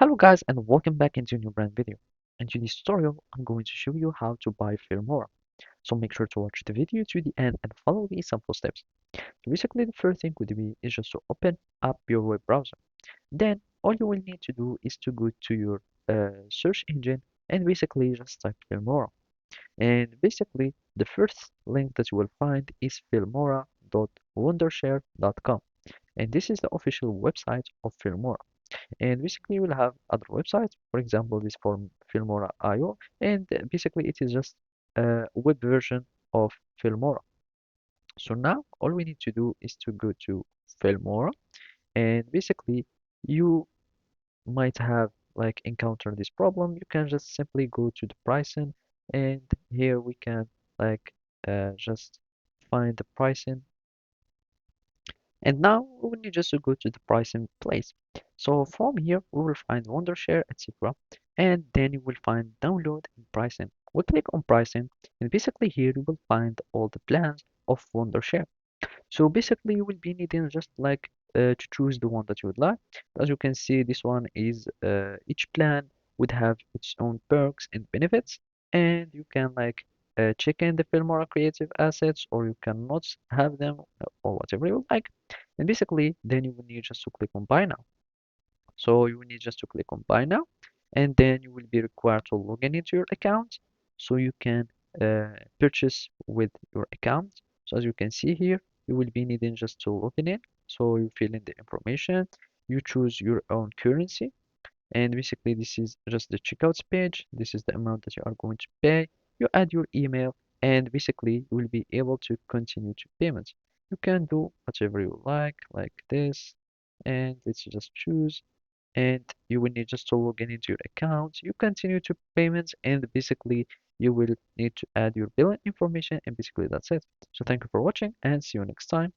Hello guys and welcome back into a new brand video. In today's tutorial, I'm going to show you how to buy Filmora. So make sure to watch the video to the end and follow the simple steps. So basically the first thing would be is just to open up your web browser. Then all you will need to do is to go to your search engine and basically just type Filmora. And basically the first link that you will find is filmora.wondershare.com, and this is the official website of Filmora. And basically we'll have other websites, for example this from Filmora.io, and basically it is just a web version of Filmora. So now all we need to do is to go to Filmora, and basically you might have like encountered this problem. You can just simply go to the pricing, and here we can like just find the pricing, and now we will need just to go to the pricing place. So from here, we will find Wondershare, etc. And then you will find download and pricing. We click on pricing, and basically here you will find all the plans of Wondershare. So basically you will be needing just like to choose the one that you would like. As you can see, this one is each plan would have its own perks and benefits, and you can like check in the Filmora creative assets, or you cannot have them, or whatever you like. And basically then you will need just to click on buy now. So you will need just to click on buy now, and then you will be required to log in into your account so you can purchase with your account. So as you can see here, you will be needing just to log in. So you fill in the information, you choose your own currency, and basically this is just the checkouts page. This is the amount that you are going to pay. You add your email, and basically you will be able to continue to payments. You can do whatever you like this, and let's just choose, and you will need just to log in into your account. You continue to payments, and basically you will need to add your billing information, and basically that's it. So thank you for watching, and see you next time.